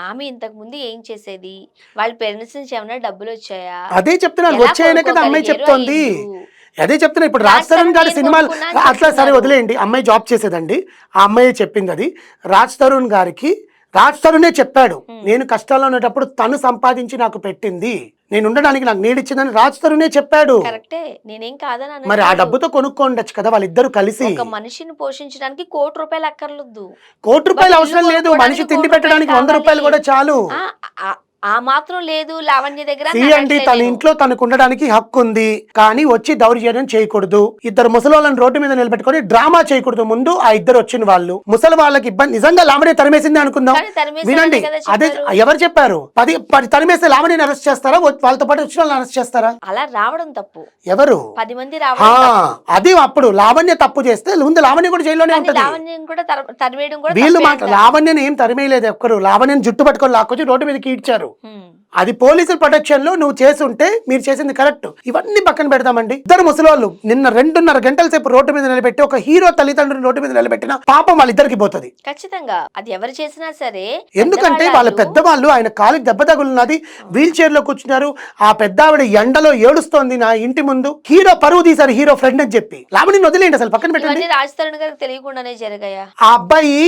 ఆమె ఇంతకు ముందు ఏం చేసేది? వాళ్ళ పేరెంట్స్ నుంచి ఏమన్నా డబ్బులొచ్చాయా? అదే చెప్తున్నాను. ఎలా వచ్చాయనే కదా అమ్మాయి కొనుక్కోగలిగారు ఆ చెప్తోంది. ఇల్లు? అదే చెప్తున్నా. ఇప్పుడు రాజ్ 'రాజ్ తరుణ్' తరుణ్ గారి నేను సినిమాలు కొనుక్కున్నా అని అట్లా సరే చెప్తున్నారు. వదిలేయండి. అమ్మాయి జాబ్ చేసేదండి. ఆ అమ్మాయే చెప్పిందది. 'రాజ్ తరుణ్' గారికి 'రాజ్ తరుణే' చెప్పాడు. హ్మ్. నేను కష్టాల్లో ఉండేటప్పుడు తను సంపాదించి నాకు పెట్టింది. నేను ఉండడానికి నాకు నీడిచ్చిందని 'రాజ్ తరుణే' చెప్పాడు. కరెక్టే. నేనేం కాదని మరి ఆ అనట్లేదు. డబ్బుతో కొనుక్కోండొచ్చు కదా వాళ్ళిద్దరూ కలిసి. ఒక మనిషిని పోషించడానికి ₹1,00,00,000 అక్కర్లేదు. ₹1,00,00,000 ఒక ఇల్లు అవసరం లేదు. కొనుక్కోవడానికి మనిషి తిండి ₹1,00,00,000 పెట్టడానికి కావాలి. ₹100 కూడా చాలు. ఆ! ఆ ఆ మాత్రం లేదు లావణ్య దగ్గర సి అని అండి అనట్లే తన నేను. ఇంట్లో తనకు ఉండడానికి హక్కు ఉంది. కానీ వచ్చి దౌర్జన్యం చేయకూడదు. ఇద్దరు ముసలోళ్ళని రోడ్డు మీద నిలబెట్టుకొని డ్రామా చేయకూడదు. ముందు ఆ ఇద్దరు వచ్చిన వాళ్ళు ముసలి వాళ్ళకి ఇబ్బంది. నిజంగా లావణ్య తరిమేసింది అనుకుందాం. కానీ తరిమేశారనే వినండి, కదా అదే చెప్పారు. ఎవరు చెప్పారు? 10 తరిమేస్తే లావణ్యని అరెస్ట్ చేస్తారా? వాళ్ళతో పాటు వచ్చిన వాళ్ళని అరెస్ట్ చేస్తారా? అలా రావడం తప్పు. ఎవరు? 10 మంది రావడం తప్పు. అది అప్పుడు లావణ్య తప్పు చేస్తే ముందు లావణ్య కూడా జైల్లోనే కానీ ఉంటది. లావణ్యని కూడా తరివేయడం కూడా వీళ్ళు తప్పే అంటారు. లావణ్యని ఏం తరిమేయలేదు ఎక్కరు. లావణ్యని జుట్టు పట్టుకొని లాక్కొచ్చి రోడ్డు మీదకి ఈడ్చారు. హ్మ్. అది పోలీసుల ప్రొటెక్షన్ లో నువ్వు చేసుంటే మీరు చేసింది కరెక్ట్. ఇవన్నీ పక్కన పెడతామండి. ఇద్దరు ముసలోళ్ళు నిన్న 2:30 గంటల సేపు రోడ్డు మీద నిలబెట్టి ఒక హీరో తల్లిదండ్రులు రోడ్డు మీద నిలబెట్టిన పాపం వాళ్ళిద్దరికి పోతుంది. ఖచ్చితంగా అది ఎవరు చేసినా సరే ఎందుకంటే వాళ్ళ పెద్దవాళ్ళు ఆయన కాలికి దెబ్బ తగులున్నది, వీల్ చైర్ లో కూర్చున్నారు. ఆ పెద్ద ఆవిడ ఎండలో ఏడుస్తోంది నా ఇంటి ముందు. హీరో పరువు తీశారు హీరో ఫ్రెండ్ అని చెప్పి. లావణ్ని వదిలేండి, అసలు పక్కన పెట్టండి. ఇవన్నీ రాజ్ తరుణ్ గారికి తెలియకుండానే జరిగాయా? ఆ అబ్బాయి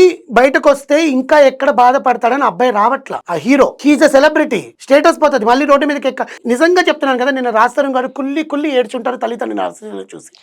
బయటకు వస్తే ఇంకా ఎక్కడ బాధపడతాడని అబ్బాయి రావట్లా. ఆ hero he's a celebrity, status పోతుంది. మళ్ళీ రోడ్డు మీదకి నిజంగా చెప్తున్నాను కదా, నేను 'రాజ్ తరుణ్' గారు కుల్లి కుల్లి ఏడ్చుంటారు తల్లిదండ్రులు చూసి.